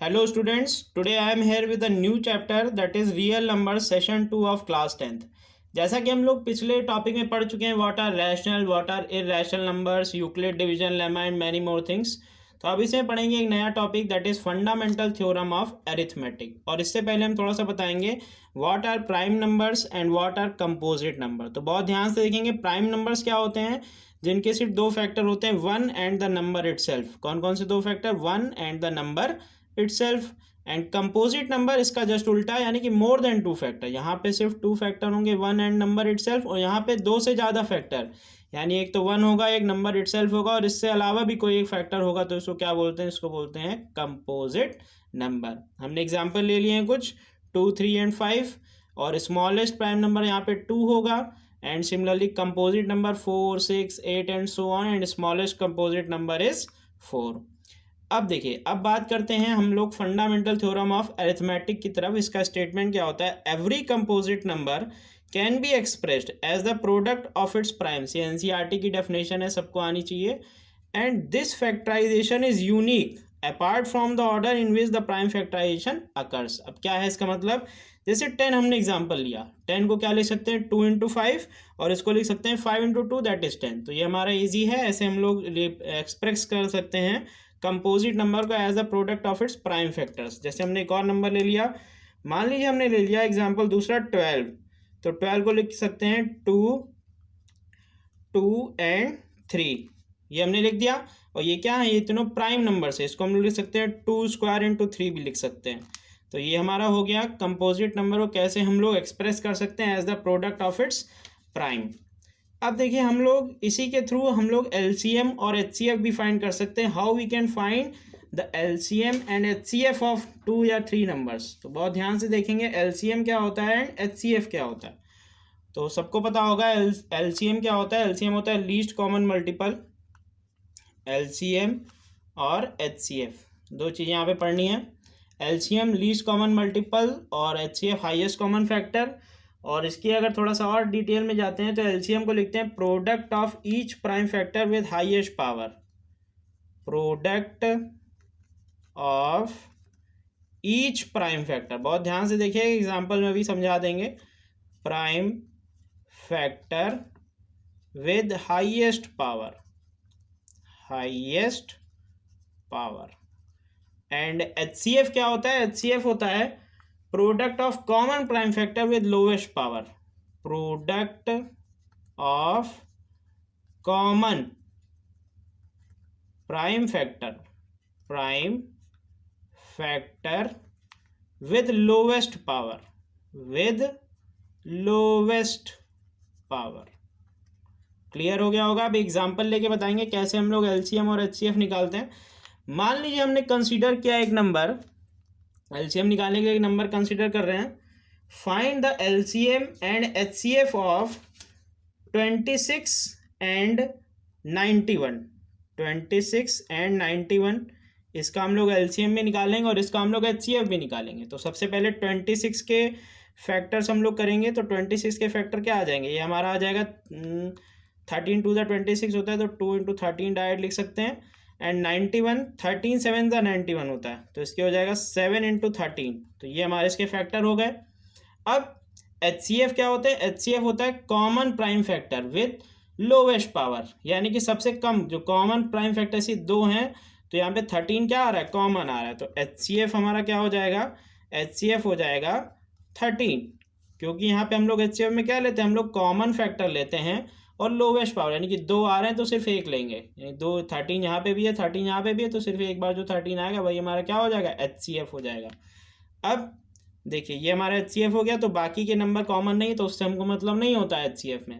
Hello students, today I am here with a new chapter that is real numbers session 2 of class 10th। जैसा कि हम लोग पिछले topic में पढ़ चुके हैं what are rational, what are irrational numbers, Euclid division lemma and many more things. तो अब इसमें पढ़ेंगे एक नया topic that is fundamental theorem of arithmetic. और इससे पहले हम थोड़ा सा बताएंगे what are prime numbers and what are composite number. तो बहुत ध्यान से देखेंगे प्राइम नंबर्स क्या होते हैं, जिनके सिर्फ दो फैक्टर होते हैं, one and the number itself. कौन कौन से दो factor, one and the number itself. And composite number इसका जस्ट उल्टा है, यानी कि मोर देन टू फैक्टर। यहाँ पे सिर्फ टू फैक्टर होंगे, वन एंड नंबर इटसेल्फ, और यहाँ पे दो से ज़्यादा फैक्टर, यानी एक तो वन होगा, एक नंबर इटसेल्फ होगा, और इससे अलावा भी कोई एक फैक्टर होगा। तो इसको क्या बोलते हैं, इसको बोलते हैं कंपोजिट नंबर। हमने एग्जाम्पल ले लिए हैं कुछ, 2, 3 एंड 5, और स्मॉलेस्ट प्राइम नंबर यहाँ पे 2 होगा। And similarly composite number 4, 6, 8 and so on, and smallest composite number is 4। अब देखिए, अब बात करते हैं हम लोग फंडामेंटल थ्योरम ऑफ अरिथमेटिक की तरफ। इसका स्टेटमेंट क्या होता है, every composite number can be expressed as the product of its primes. ये एनसीईआरटी की डेफिनेशन है, सबको आनी चाहिए। And this factorization is unique apart from the order in which the prime factorization occurs. अब क्या है इसका मतलब, जैसे 10 हमने एग्जांपल लिया, 10 को क्या लिख सकते हैं, 2 इंटू 5, और इसको लिख सकते हैं 5 इंटू 2 दैट इज 10। तो ये हमारा इजी है, ऐसे हम लोग एक्सप्रेस कर सकते हैं कंपोजिट नंबर को as the product of its prime factors. जैसे हमने एक और नंबर ले लिया, मान लीजिए हमने ले लिया एग्जांपल दूसरा 12, तो 12 को लिख सकते हैं 2, 2 एंड 3, ये हमने लिख दिया। और ये क्या है, ये तीनों प्राइम नंबर्स है, इसको हम लिख सकते हैं 2 स्क्वायर इंटू 3 भी लिख सकते हैं। तो ये हमारा हो गया कंपोजिट नंबर को कैसे हम लोग एक्सप्रेस कर सकते हैं as the product of its prime. अब देखिए, हम लोग इसी के थ्रू हम लोग एलसीएम और एचसीएफ भी फाइंड कर सकते हैं। How we can find the LCM and HCF of 2 या 3 नंबर्स। तो बहुत ध्यान से देखेंगे एलसीएम क्या होता है एंड एचसीएफ क्या होता है। तो सबको पता होगा एलसीएम क्या होता है, एलसीएम होता है लीस्ट कॉमन मल्टीपल। एलसीएम और एचसीएफ दो चीज़ें यहाँ पे पढ़नी है, एलसीएम लीस्ट कॉमन मल्टीपल और एचसीएफ हाईएस्ट कॉमन फैक्टर। और इसकी अगर थोड़ा सा और डिटेल में जाते हैं तो एलसीएम को लिखते हैं product of each prime factor with highest power. Product of each prime factor, बहुत ध्यान से देखिए, एग्जांपल में भी समझा देंगे। Prime factor with highest power, highest power. And HCF क्या होता है, एचसीएफ होता है product of common prime factor with lowest power. Product of common prime factor, prime factor with lowest power, with lowest power. Clear हो गया होगा। अब example लेके बताएंगे कैसे हम लोग एलसीएम और एचसीएफ निकालते हैं। मान लीजिए हमने कंसीडर किया एक नंबर, एलसीएम निकालने के लिए एक नंबर कंसीडर कर रहे हैं। Find the LCM and HCF of 26 and 91। 26 and 91, इसका हम लोग एलसीएम भी निकालेंगे और इसका हम लोग एचसीएफ भी निकालेंगे। तो सबसे पहले 26 के फैक्टर्स हम लोग करेंगे। तो 26 के फैक्टर क्या आ जाएंगे, ये हमारा आ जाएगा 13 टू द 26 होता है, तो 2 इंटू 13 डायरेक्ट लिख सकते हैं। एंड 91, 13 7 ज़ा 91 होता है, तो इसके हो जाएगा 7 इंटू 13। तो ये हमारे इसके फैक्टर हो गए। अब एचसीएफ क्या होता है, एचसीएफ होता है common prime factor with lowest power, यानी कि सबसे कम जो कॉमन प्राइम फैक्टर से दो हैं। तो यहाँ पे 13 क्या आ रहा है, कॉमन आ रहा है, तो एचसीएफ हमारा क्या हो जाएगा, एचसीएफ हो जाएगा 13। क्योंकि यहाँ पे हम लोग एचसीएफ में क्या लेते हैं, हम लोग कॉमन फैक्टर लेते हैं और लोवेस्ट पावर, यानी कि दो आ रहे हैं तो सिर्फ एक लेंगे, यानी 13 यहाँ पे भी है, 13 यहाँ पे भी है, तो सिर्फ एक बार जो 13 आएगा वही हमारा क्या हो जाएगा, एचसीएफ हो जाएगा। अब देखिए, ये हमारा एचसीएफ हो गया, तो बाकी के नंबर कॉमन नहीं, तो उससे हमको मतलब नहीं होता है एचसीएफ में।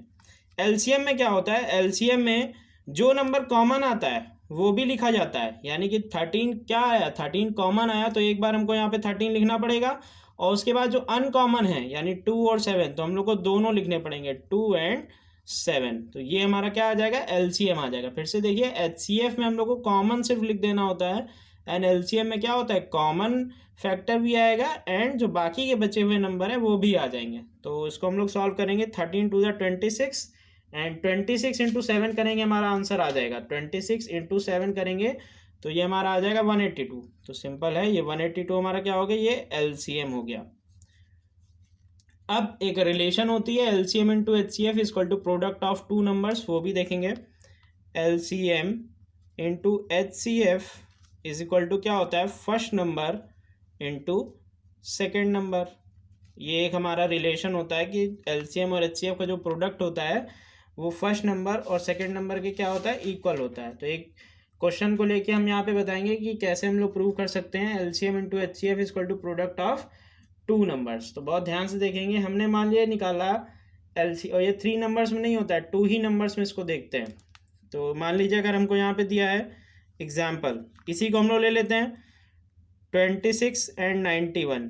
एलसीएम में क्या होता है, एलसीएम में जो नंबर कॉमन आता है वो भी लिखा जाता है, यानी कि 13 क्या आया, 13 कॉमन आया, तो एक बार हमको यहाँ पे 13 लिखना पड़ेगा। और उसके बाद जो अनकॉमन है यानी 2 और 7, तो हम लोग को दोनों लिखने पड़ेंगे, 2 एंड 7। तो ये हमारा क्या आ जाएगा, एलसीएम आ जाएगा। फिर से देखिए, एचसीएफ में हम लोग को कॉमन सिर्फ लिख देना होता है, एंड एलसीएम में क्या होता है, कॉमन फैक्टर भी आएगा एंड जो बाकी के बचे हुए नंबर हैं वो भी आ जाएंगे। तो इसको हम लोग सॉल्व करेंगे, 13 टू द 26 एंड 26 इंटू 7 करेंगे, हमारा आंसर आ जाएगा। 26 इंटू 7 करेंगे तो ये हमारा आ जाएगा 182। तो सिंपल है, ये 182 हमारा क्या हो गया, ये एलसीएम हो गया। अब एक रिलेशन होती है LCM into HCF equal to product of two numbers, वो भी देखेंगे। LCM into HCF is equal to क्या होता है, first number into second number. ये एक हमारा रिलेशन होता है कि एलसीएम और एचसीएफ का जो प्रोडक्ट होता है वो फर्स्ट नंबर और सेकेंड नंबर के क्या होता है, इक्वल होता है। तो एक क्वेश्चन को लेके हम यहाँ पे बताएंगे कि कैसे हम लोग प्रूव कर सकते हैं LCM into HCF equal to product of two numbers. तो बहुत ध्यान से देखेंगे, हमने मान लिया निकाला एलसी, और ये 3 नंबर्स में नहीं होता है, 2 ही नंबर्स में इसको देखते हैं। तो मान लीजिए अगर हमको यहाँ पे दिया है एग्जाम्पल, इसी को हम लोग ले लेते हैं 26 एंड 91,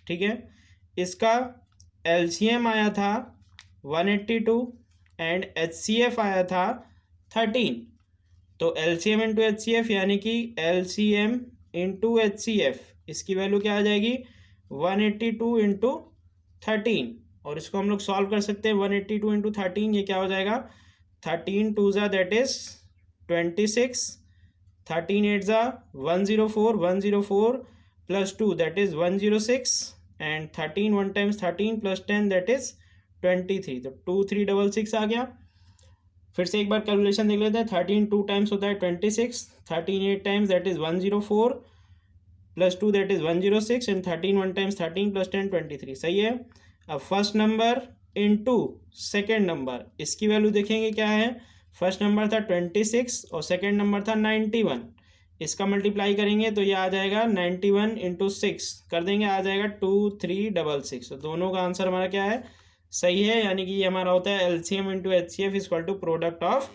ठीक है। इसका एलसीएम आया था 182 एंड एचसीएफ आया था 13। तो एलसीएम इंटू एचसीएफ यानी कि एलसीएम इंटू एचसीएफ, इसकी वैल्यू क्या आ जाएगी, 182 इंटू 13। और इसको हम लोग सॉल्व कर सकते हैं, 182 इंटू 13 ये क्या हो जाएगा, 13 2 ज़ा दैट इज 26, 13 8 ज़ा 104, 104 plus 2 that is 106 and 13 1 times 13 plus 10 that is 23। तो 2366 आ गया। फिर से एक बार कैलकुलेशन देख लेते हैं, 13 2 टाइम्स होता है 26, 13 8 times that is 104 plus 2 that is 106 and 13 1 times 13 plus 10 23। सही है। अब first number into second number, इसकी वैल्यू देखेंगे क्या है, फर्स्ट नंबर था 26 और सेकेंड नंबर था 91। इसका मल्टीप्लाई करेंगे तो ये आ जाएगा 91 इंटू 6 कर देंगे, आ जाएगा 2366। तो दोनों का आंसर हमारा क्या है, सही है। यानी कि ये हमारा होता है LCM into HCF equal to product of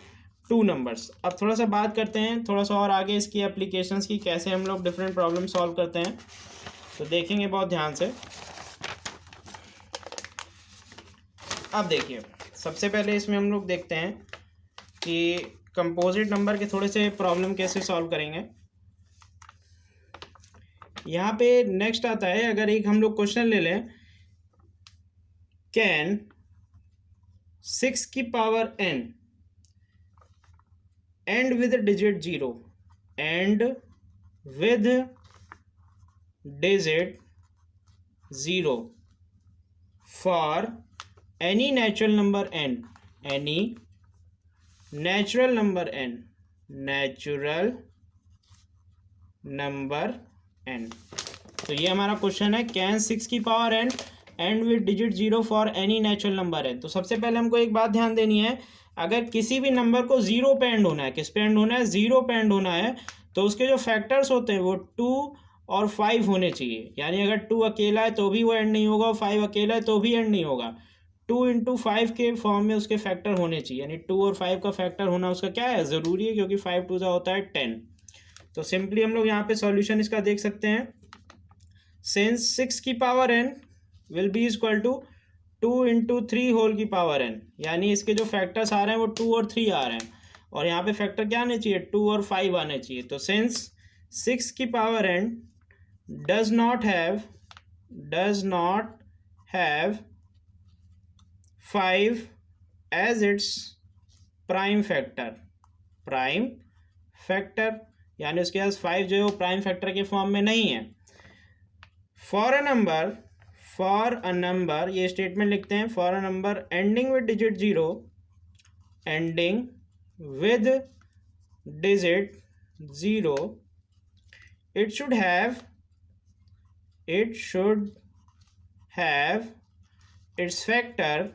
two numbers. अब थोड़ा सा बात करते हैं थोड़ा सा और आगे इसकी एप्लीकेशंस की, कैसे हम लोग डिफरेंट प्रॉब्लम सॉल्व करते हैं। तो देखेंगे बहुत ध्यान से। अब देखिए सबसे पहले इसमें हम लोग देखते हैं कि कंपोजिट नंबर के थोड़े से प्रॉब्लम कैसे सॉल्व करेंगे। यहाँ पे नेक्स्ट आता है, अगर एक हम लोग क्वेश्चन ले लें, कैन 6 की power n and with digit 0 and with digit 0 for any natural number n, any natural number n, natural number n। तो ये हमारा क्वेश्चन है, कैन 6 की power n and with digit 0 for any natural number n। तो सबसे पहले हमको एक बात ध्यान देनी है, अगर किसी भी नंबर को 0 पे एंड होना है, किस पे एंड होना है, 0 पे एंड होना है, तो उसके जो फैक्टर्स होते हैं वो 2 और 5 होने चाहिए। यानी अगर 2 अकेला है तो भी वो एंड नहीं होगा, 5 अकेला है तो भी एंड नहीं होगा। 2 इंटू 5 के फॉर्म में उसके फैक्टर होने चाहिए, यानी 2 और 5 का फैक्टर होना उसका क्या है, ज़रूरी है, क्योंकि 5 2 होता है 10। तो सिंपली हम लोग यहाँ पे सॉल्यूशन इसका देख सकते हैं, सिंस 6 की power n will be equal to 2 into 3 whole की पावर n, यानी इसके जो फैक्टर्स आ रहे हैं वो 2 और 3 आ रहे हैं, और यहाँ पे फैक्टर क्या आने चाहिए, 2 और 5 आने चाहिए। तो सिंस 6 की power n does not have 5 as its prime factor, यानी उसके पास 5 जो है वो प्राइम फैक्टर के फॉर्म में नहीं है। फॉर अ नंबर ये स्टेटमेंट लिखते हैं, for a number ending with digit 0, ending with digit 0, it should have its factor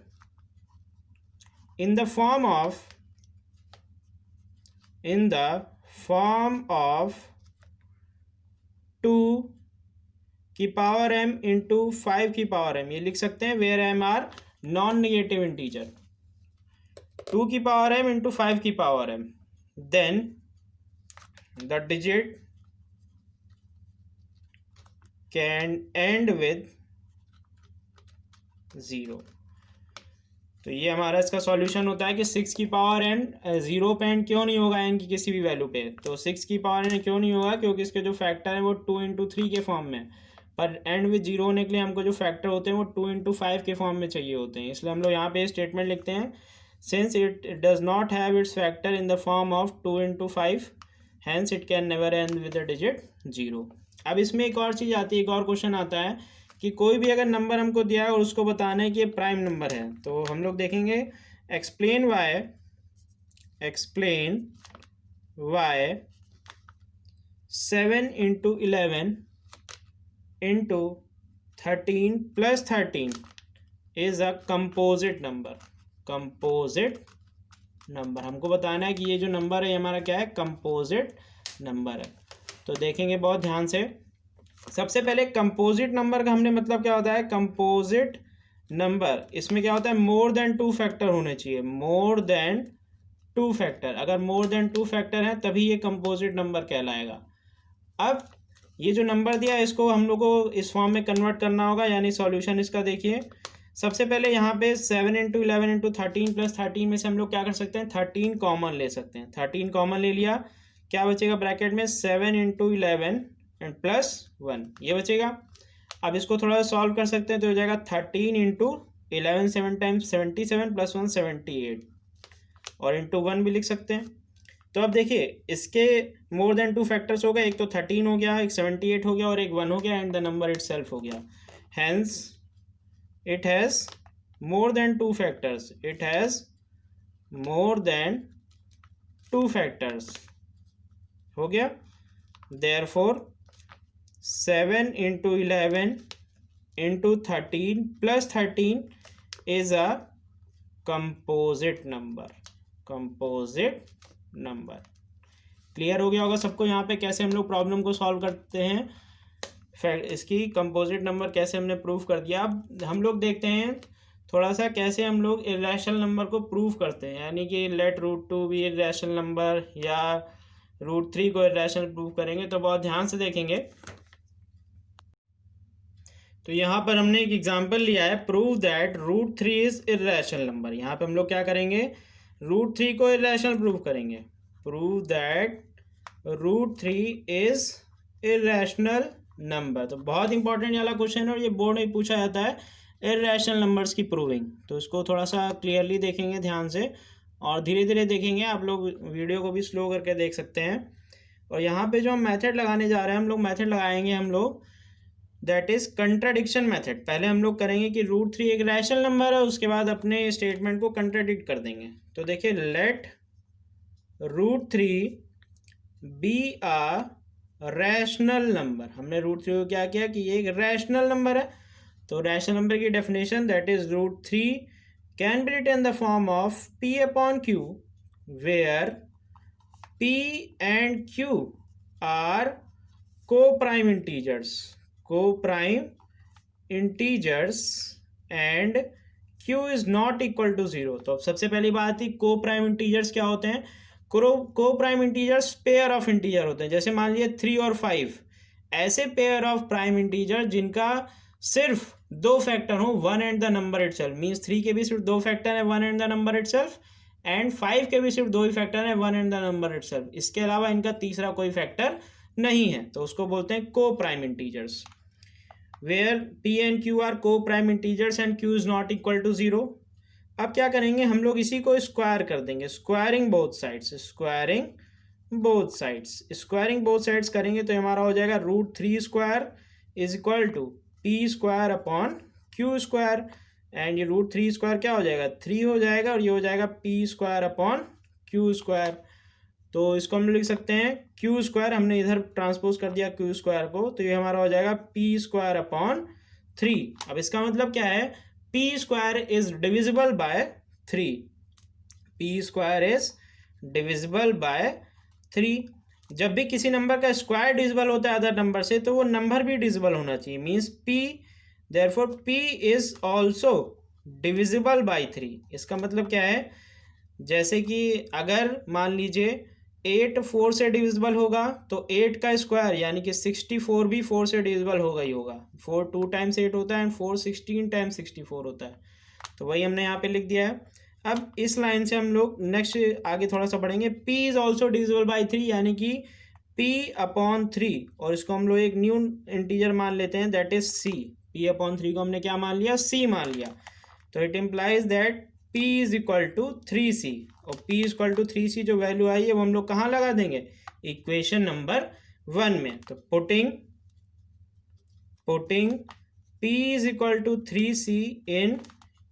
in the form of 2 की पावर m इंटू 5 की पावर m, ये लिख सकते हैं, where m are non negative integer. 2 की पावर m इंटू 5 की power m, then the digit can end with 0। तो ये हमारा इसका सॉल्यूशन होता है कि 6 की पावर n 0 पे एंड क्यों नहीं होगा n की किसी भी वैल्यू पे। तो 6 की पावर n क्यों नहीं होगा, क्योंकि इसके जो फैक्टर है वो 2 इंटू 3 के फॉर्म में, पर एंड विद 0 होने के लिए हमको जो फैक्टर होते हैं वो 2 इंटू 5 के फॉर्म में चाहिए होते हैं। इसलिए हम लोग यहाँ पे स्टेटमेंट लिखते हैं, since it does not have its factor in the form of 2 into 5, hence it can never end with the digit 0। अब इसमें एक और चीज़ आती है, एक और क्वेश्चन आता है कि कोई भी अगर नंबर हमको दिया है और उसको बताना है कि ये प्राइम नंबर है, तो हम लोग देखेंगे explain why 7 into 11 into 13 plus 13 is a composite number. हमको बताना है कि ये जो नंबर है ये हमारा क्या है, कंपोजिट नंबर है। तो देखेंगे बहुत ध्यान से। सबसे पहले कंपोजिट नंबर का हमने मतलब क्या होता है, कंपोजिट नंबर इसमें क्या होता है, मोर देन 2 फैक्टर होने चाहिए, मोर देन 2 फैक्टर। अगर मोर देन 2 फैक्टर है तभी ये कंपोजिट नंबर कहलाएगा। अब ये जो नंबर दिया है इसको हम लोग को इस फॉर्म में कन्वर्ट करना होगा, यानी सॉल्यूशन इसका देखिए। सबसे पहले यहाँ पे 7 इंटू 11 इंटू 13 प्लस 13 में से हम लोग क्या कर सकते हैं, 13 कॉमन ले सकते हैं। 13 कॉमन ले लिया, क्या बचेगा ब्रैकेट में, 7 इंटू 11 एंड प्लस 1 ये बचेगा। अब इसको थोड़ा सॉल्व कर सकते हैं तो हो जाएगा 13 इंटू 11 7 टाइम्स 77 प्लस 1 78 और इंटू 1 भी लिख सकते हैं। तो अब देखिए इसके मोर देन 2 फैक्टर्स हो गए, एक तो 13 हो गया, एक 78 हो गया और एक 1 हो गया एंड द नंबर इटसेल्फ हो गया। Hence it has more than 2 factors, it has more than 2 factors हो गया। therefore 7 into 11 into 13 plus 13 is a composite number। Clear हो गया होगा सबको यहाँ पे कैसे हम लोग प्रॉब्लम को सॉल्व करते हैं, इसकी कंपोजिट नंबर कैसे हमने प्रूफ कर दिया। अब हम लोग देखते हैं थोड़ा सा कैसे हम लोग इरेशनल नंबर को प्रूफ करते हैं, यानी कि लेट √2 भी इरेशनल नंबर या √3 को इरेशनल प्रूफ करेंगे। तो बहुत ध्यान से देखेंगे। तो यहाँ पर हमने एक एग्जांपल लिया है, prove that √3 is irrational number. यहाँ पे हम लोग क्या करेंगे, √3 को इरेशनल प्रूफ करेंगे। Prove that √3 is irrational number. तो बहुत इंपॉर्टेंट वाला क्वेश्चन है और ये बोर्ड में पूछा जाता है, इरेशनल नंबर्स की प्रूविंग। तो इसको थोड़ा सा क्लियरली देखेंगे ध्यान से और धीरे धीरे देखेंगे, आप लोग वीडियो को भी स्लो करके देख सकते हैं। और यहाँ पे जो हम मेथड लगाने जा रहे हैं, हम लोग मेथड लगाएंगे हम लोग दैट इज कंट्राडिक्शन मेथड। पहले हम लोग करेंगे कि √3 एक रैशनल नंबर है, उसके बाद अपने स्टेटमेंट को कंट्राडिक्ट कर देंगे। तो देखिए late √3 B a rational number. हमने √3 को क्या किया कि ये एक रैशनल नंबर है। तो रैशनल नंबर की definition that is √3 can be written the form of P upon Q where P and Q are co-prime integers and Q is not equal to 0। तो सबसे पहली बात थी co-prime integers क्या होते हैं, co-prime integers pair of integer होते हैं। जैसे मान लीजिए 3 और 5 ऐसे पेयर ऑफ प्राइम इंटीजर जिनका सिर्फ 2 फैक्टर हो, 1 and the number itself. Means 3 के भी सिर्फ 2 फैक्टर है, 1 and the number itself, and 5 के भी सिर्फ 2 ही फैक्टर है, 1 एंड द नंबर इटसेल्फ। इसके अलावा इनका तीसरा कोई फैक्टर नहीं है, तो उसको बोलते हैं coprime integers. Where P and Q are coprime integers and Q is not equal to 0। अब क्या करेंगे हम लोग, इसी को स्क्वायर कर देंगे, स्क्वायरिंग बोथ साइड्स करेंगे तो हमारा हो जाएगा √3 square is equal to P square upon Q square. And ये √3 स्क्वायर क्या हो जाएगा, 3 हो जाएगा, और ये हो जाएगा P square upon Q square. तो इसको हम लिख सकते हैं Q स्क्वायर, हमने इधर ट्रांसपोज कर दिया Q स्क्वायर को, तो ये हमारा हो जाएगा P स्क्वायर अपॉन 3। अब इसका मतलब क्या है, P square is divisible by 3, P square is divisible by 3। जब भी किसी नंबर का स्क्वायर डिविजिबल होता है अदर नंबर से, तो वो नंबर भी डिविजिबल होना चाहिए। Means P, therefore P is also divisible by 3। इसका मतलब क्या है, जैसे कि अगर मान लीजिए 8 4 से डिविजिबल होगा तो 8 का स्क्वायर यानी कि 64 भी 4 से डिविजिबल होगा ही होगा। 4 2 टाइम्स 8 होता है एंड 4 16 टाइम्स 64 होता है। तो वही हमने यहाँ पे लिख दिया है। अब इस लाइन से हम लोग नेक्स्ट आगे थोड़ा सा बढ़ेंगे। P is also divisible by 3 यानी कि P अपॉन 3, और इसको हम लोग एक न्यू इंटीजर मान लेते हैं that is C। P upon 3 को हमने क्या मान लिया, C मान लिया। तो it implies that P is equal to 3C, और P is equal to 3C जो वैल्यू आई है वो हम लोग कहाँ लगा देंगे, इक्वेशन नंबर 1 में। तो putting p is equal to 3c in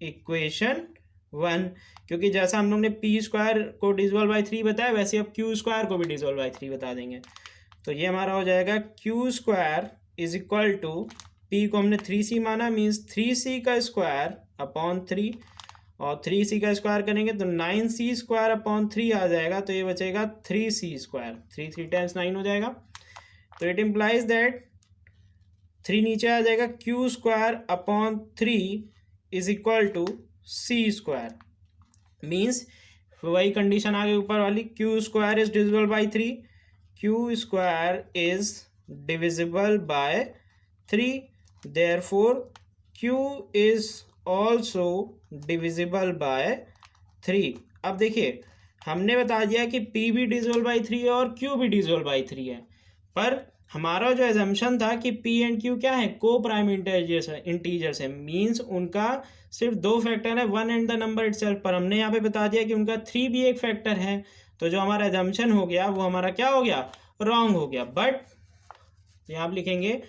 equation 1, क्योंकि जैसा हम लोग ने पी स्क्वायर को डिविजिबल बाई 3 बताया, वैसे अब क्यू स्क्वायर को भी डिविजिबल बाई 3 बता देंगे। तो ये हमारा हो जाएगा Q square is equal to, P को हमने 3c माना, मीन्स 3c का स्क्वायर अपॉन 3, और 3c का स्क्वायर करेंगे तो 9c स्क्वायर अपॉन 3 आ जाएगा, तो ये बचेगा 3c स्क्वायर, 3 टाइम्स 9 हो जाएगा। तो इट इम्प्लाइज दैट 3 नीचे आ जाएगा, Q square upon 3 is equal to C square, means वही कंडीशन आ गई ऊपर वाली, Q square is divisible by 3, Q square is divisible by 3, therefore q is also divisible by 3। अब देखिए हमने बता दिया कि p भी डिविजिबल बाई 3 है और q भी डिविजिबल बाई 3 है, पर हमारा जो एजम्पशन था कि p एंड q क्या है, को प्राइम इंटीजर्स है, मीन्स उनका सिर्फ 2 फैक्टर है, 1 एंड द नंबर इटसेल्फ, पर हमने यहाँ पे बता दिया कि उनका 3 भी एक फैक्टर है, तो जो हमारा एजम्पशन हो गया वो हमारा क्या हो गया, रॉन्ग हो गया। बट यहाँ आप लिखेंगे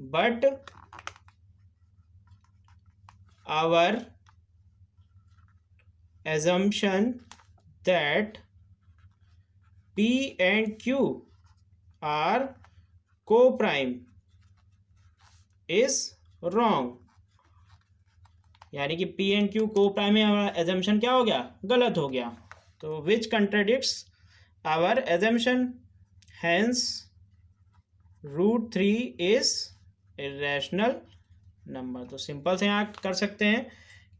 but our assumption that p and q are co-prime is wrong, यानी कि p and q co-prime है, हमारा assumption क्या हो गया, गलत हो गया। तो which contradicts our assumption, hence √3 is irrational number. तो सिंपल से यहाँ कर सकते हैं,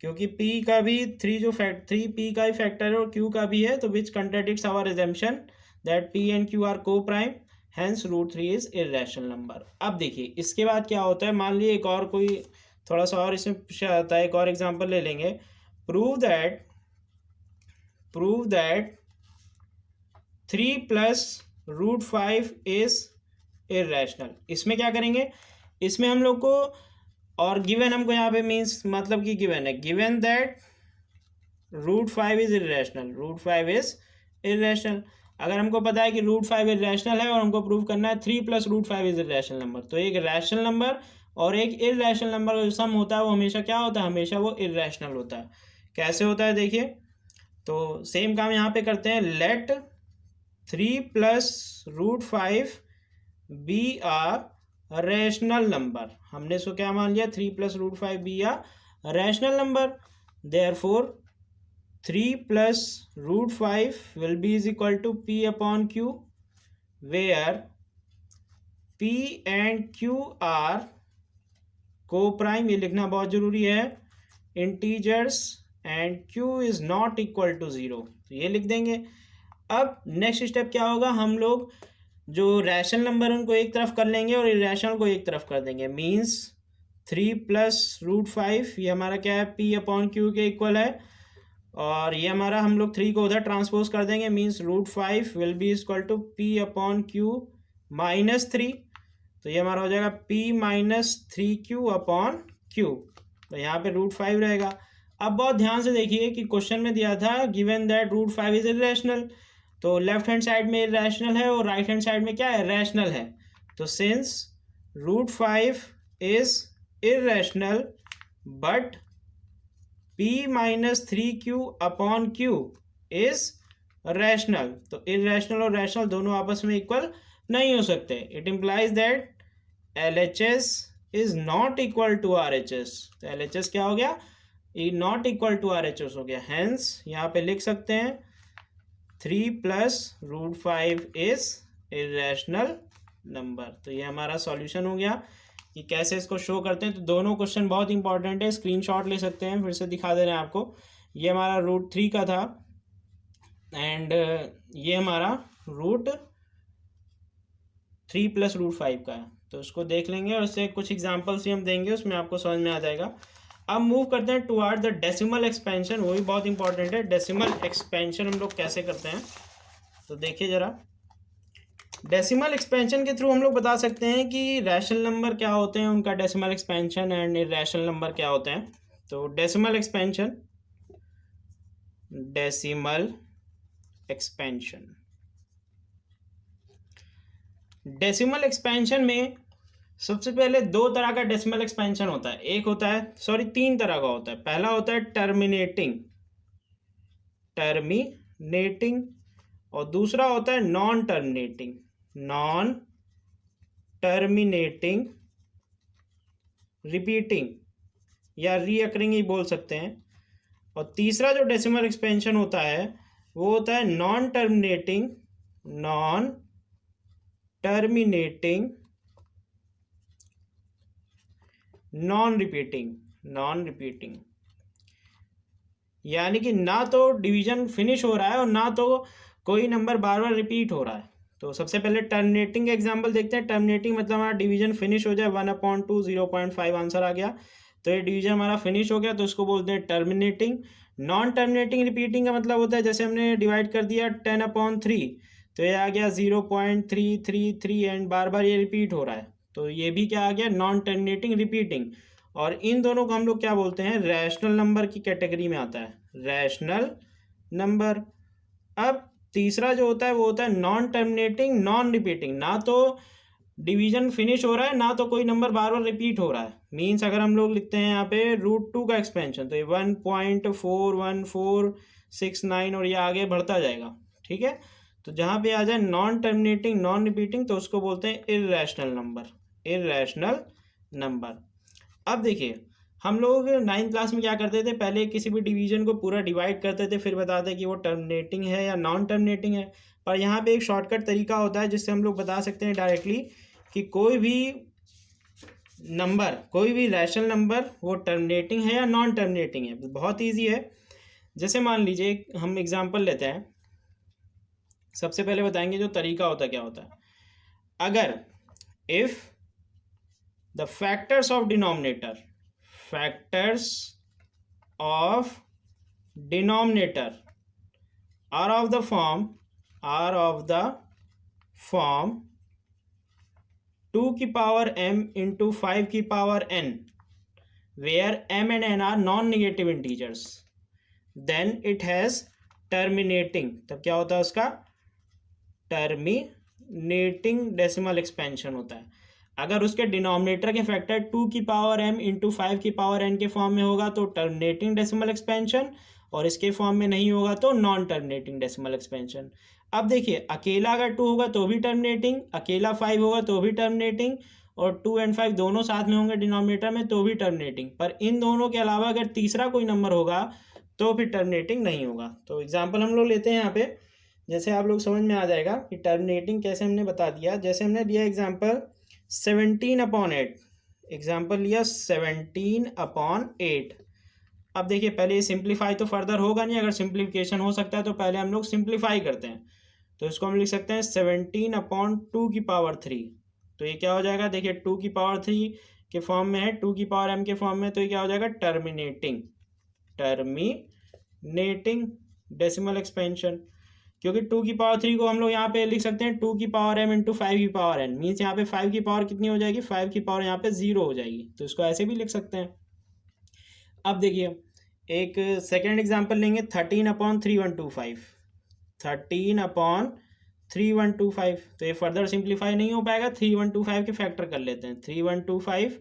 क्योंकि p का भी 3 p का ही फैक्टर है और q का भी है, तो which contradicts our assumption that p and q are coprime, hence √3 is irrational number. अब देखिए इसके बाद क्या होता है, मान लीजिए एक और कोई थोड़ा सा और इसमें पूछा जाता है, एक और एग्जांपल ले लेंगे, prove that 3 plus √5 is irrational. इसमें क्या करेंगे, इसमें हम लोग को, और गिवन हमको यहाँ पे मीन्स मतलब कि गिवन है, given that √5 is irrational, √5 is irrational. अगर हमको पता है कि √5 इरेशनल है और हमको प्रूव करना है 3 प्लस √5 इज इरेशनल नंबर, तो एक रैशनल नंबर और एक इरेशनल नंबर का जो सम होता है वो हमेशा क्या होता है, हमेशा वो इरेशनल होता है। कैसे होता है देखिए, तो सेम काम यहाँ पे करते हैं, let 3 plus √5 be a rational number. हमने इसको क्या मान लिया, 3 plus √5 be a rational number, therefore 3 plus √5 will be is equal to p upon q, where p and q are coprime, ये लिखना बहुत जरूरी है, integers and q is not equal to 0, तो ये लिख देंगे। अब नेक्स्ट स्टेप क्या होगा, हम लोग जो रैशनल नंबर उनको एक तरफ कर लेंगे और इरेशनल को एक तरफ कर देंगे, मीन्स 3 प्लस √5 ये हमारा क्या है, p अपॉन q के इक्वल है, और ये हमारा हम लोग 3 को उधर ट्रांसपोज कर देंगे, means √5 will be equal to p upon q minus 3, तो ये हमारा हो जाएगा p minus 3q upon q, तो यहाँ पे √5 रहेगा। अब बहुत ध्यान से देखिए कि क्वेश्चन में दिया था गिवन दैट √5 इज इरेशनल, तो लेफ्ट हैंड साइड में इरेशनल है और राइट हैंड साइड में क्या है, रैशनल है, तो since √5 is irrational but p minus 3q upon q is rational, तो इरेशनल और रैशनल दोनों आपस में इक्वल नहीं हो सकते, it implies that LHS is not equal to RHS, तो LHS क्या हो गया, नॉट इक्वल टू RHS हो गया, हेंस यहाँ पे लिख सकते हैं 3 प्लस √5 इज इरेशनल नंबर। तो ये हमारा सॉल्यूशन हो गया कि कैसे इसको शो करते हैं। तो दोनों क्वेश्चन बहुत इंपॉर्टेंट है, स्क्रीनशॉट ले सकते हैं, फिर से दिखा दे रहे हैं आपको। ये हमारा √3 का था एंड ये हमारा √3 प्लस √5 का है, तो उसको देख लेंगे और उससे कुछ एग्जाम्पल्स भी हम देंगे, उसमें आपको समझ में आ जाएगा। अब मूव करते हैं टुवर्ड द डेसिमल एक्सपेंशन, वो भी बहुत इंपॉर्टेंट है। डेसिमल एक्सपेंशन हम लोग कैसे करते हैं, तो देखिए जरा, डेसिमल एक्सपेंशन के थ्रू हम लोग बता सकते हैं कि रैशनल नंबर क्या होते हैं, उनका decimal expansion, and irrational number क्या होते हैं। तो डेसिमल एक्सपेंशन डेसिमल एक्सपेंशन में सबसे पहले दो तरह का डेसिमल एक्सपेंशन होता है। एक होता है, सॉरी, तीन तरह का होता है। पहला होता है टर्मिनेटिंग, और दूसरा होता है नॉन टर्मिनेटिंग रिपीटिंग या रीअकरिंग ही बोल सकते हैं। और तीसरा जो डेसिमल एक्सपेंशन होता है वो होता है नॉन टर्मिनेटिंग नॉन रिपीटिंग, यानी कि ना तो डिवीजन फिनिश हो रहा है और ना तो कोई नंबर बार बार रिपीट हो रहा है। तो सबसे पहले टर्मिनेटिंग एग्जांपल देखते हैं। टर्मिनेटिंग मतलब हमारा डिवीजन फिनिश हो जाए, 1/2 0.5 आंसर आ गया, तो ये डिवीजन हमारा फिनिश हो गया, तो उसको बोलते हैं टर्मिनेटिंग। नॉन टर्मिनेटिंग रिपीटिंग का मतलब होता है जैसे हमने डिवाइड कर दिया 10/3, तो ये आ गया 0.333 एंड बार बार ये रिपीट हो रहा है, तो ये भी क्या आ गया, नॉन टर्मिनेटिंग रिपीटिंग। और इन दोनों को हम लोग क्या बोलते हैं, रैशनल नंबर की कैटेगरी में आता है, रैशनल नंबर। अब तीसरा जो होता है वो होता है नॉन टर्मिनेटिंग नॉन रिपीटिंग, ना तो डिवीजन फिनिश हो रहा है ना तो कोई नंबर बार बार रिपीट हो रहा है। मीन्स अगर हम लोग लिखते हैं यहाँ पे √2 का एक्सपेंशन, तो ये 1.41469 और ये आगे बढ़ता जाएगा, ठीक है। तो जहाँ पे आ जाए नॉन टर्मिनेटिंग नॉन रिपीटिंग, तो उसको बोलते हैं इर्रेशनल नंबर। अब देखिए, हम लोग 9th क्लास में क्या करते थे, पहले किसी भी डिवीजन को पूरा डिवाइड करते थे, फिर बताते कि वो टर्मिनेटिंग है या नॉन टर्मिनेटिंग है। पर यहाँ पे एक शॉर्टकट तरीका होता है जिससे हम लोग बता सकते हैं डायरेक्टली कि कोई भी रैशनल नंबर वो टर्मिनेटिंग है या नॉन टर्मिनेटिंग है। बहुत ईजी है। जैसे मान लीजिए हम एग्जांपल लेते हैं, सबसे पहले बताएंगे जो तरीका होता है क्या होता है। अगर if the factors of denominator are of the form 2 की पावर m into 5 की power n, where m and n are non-negative integers, then it has terminating, तब क्या होता है उसका, टर्मिनेटिंग डेसिमल एक्सपेंशन होता है। अगर उसके डिनोमिनेटर के फैक्टर 2 की पावर m इंटू 5 की पावर n के फॉर्म में होगा तो टर्मिनेटिंग डेसिमल एक्सपेंशन, और इसके फॉर्म में नहीं होगा तो नॉन टर्मिनेटिंग डेसिमल एक्सपेंशन। अब देखिए, अकेला अगर 2 होगा तो भी टर्मिनेटिंग, अकेला 5 होगा तो भी टर्मिनेटिंग, और 2 and 5 दोनों साथ में होंगे डिनोमिनेटर में तो भी टर्मिनेटिंग। पर इन दोनों के अलावा अगर तीसरा कोई नंबर होगा तो फिर टर्मिनेटिंग नहीं होगा। तो एग्जाम्पल हम लोग लेते हैं यहाँ पे, जैसे आप लोग समझ में आ जाएगा कि टर्मिनेटिंग कैसे हमने बता दिया। जैसे हमने लिया एग्जाम्पल 17/8, एग्जाम्पल लिया 17/8। अब देखिए, पहले ये सिंप्लीफाई तो फर्दर होगा नहीं, अगर सिंप्लीफिकेशन हो सकता है तो पहले हम लोग सिंप्लीफाई करते हैं। तो इसको हम लिख सकते हैं 17/2 की पावर 3, तो ये क्या हो जाएगा, देखिए 2 की पावर 3 के फॉर्म में है, 2 की पावर m के फॉर्म में, तो ये क्या हो जाएगा, टर्मिनेटिंग डेसिमल एक्सपेंशन। क्योंकि 2 की पावर 3 को हम लोग यहाँ पे लिख सकते हैं 2 की पावर m इंटू 5 की पावर n, मीन्स यहाँ पे 5 की पावर कितनी हो जाएगी, 5 की पावर यहाँ पे 0 हो जाएगी, तो इसको ऐसे भी लिख सकते हैं। अब देखिए, एक सेकेंड एग्जाम्पल लेंगे 13/3125, तो ये फर्दर सिंप्लीफाई नहीं हो पाएगा, 3125 के फैक्टर कर लेते हैं। 3125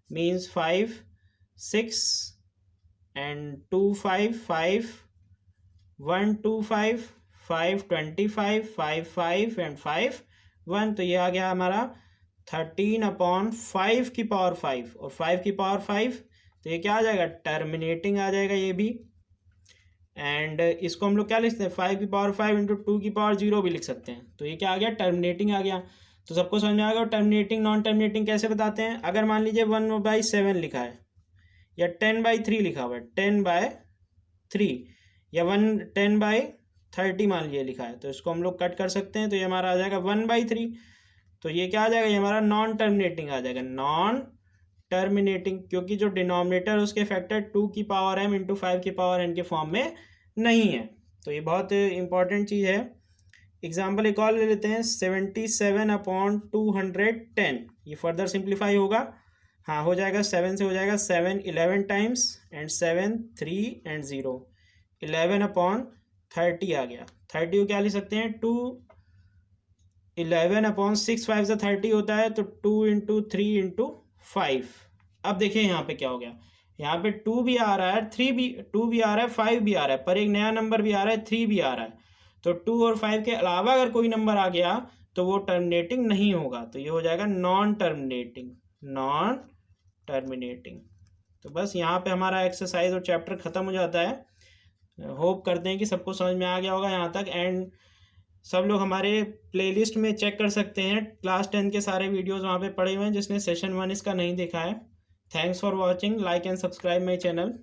मीन्स 5 6 एंड 2 5 5 125 5 25 5 5 एंड 5 1, तो ये आ गया हमारा 13/5 की पावर 5 और 5 की पावर 5, तो ये क्या आ जाएगा, टर्मिनेटिंग आ जाएगा ये भी। एंड इसको हम लोग क्या लिख सकते हैं, 5 की पावर 5 इंटू 2 की पावर 0 भी लिख सकते हैं, तो ये क्या आ गया, टर्मिनेटिंग आ गया। तो सबको समझ में आ गया टर्मिनेटिंग नॉन टर्मिनेटिंग कैसे बताते हैं। अगर मान लीजिए 1/7 लिखा है या 10/3 लिखा हुआ है, 10/3 या 10/30 मान लीजिए लिखा है, तो इसको हम लोग कट कर सकते हैं, तो ये हमारा आ जाएगा 1/3। तो ये क्या आ जाएगा, ये हमारा नॉन टर्मिनेटिंग आ जाएगा, नॉन टर्मिनेटिंग, क्योंकि जो डिनोमिनेटर उसके फैक्टर 2 की पावर m इंटू 5 की पावर n के फॉर्म में नहीं है। तो ये बहुत इंपॉर्टेंट चीज़ है। एग्जाम्पल एक और ले लेते हैं 77/210, ये फर्दर सिंप्लीफाई होगा, हाँ हो जाएगा, 7 से हो जाएगा 7 11 टाइम्स एंड 7 3 एंड 0, 11/30 आ गया। 30 को क्या लिख सकते हैं, 2 11/6 5 से 30 होता है, तो 2 × 3 × 5। अब देखिए यहाँ पे क्या हो गया, यहाँ पे 2 भी आ रहा है, 2 भी आ रहा है, 5 भी आ रहा है, पर एक नया नंबर भी आ रहा है, 3 भी आ रहा है। तो 2 और 5 के अलावा अगर कोई नंबर आ गया तो वो टर्मिनेटिंग नहीं होगा, तो ये हो जाएगा नॉन टर्मिनेटिंग, नॉन टर्मिनेटिंग। तो बस यहाँ पे हमारा एक्सरसाइज और चैप्टर ख़त्म हो जाता है। होप करते हैं कि सबको समझ में आ गया होगा यहाँ तक। एंड सब लोग हमारे प्लेलिस्ट में चेक कर सकते हैं, क्लास 10 के सारे वीडियोस वहाँ पे पड़े हुए हैं, जिसने सेशन 1 इसका नहीं देखा है। Thanks for watching, like and subscribe my channel.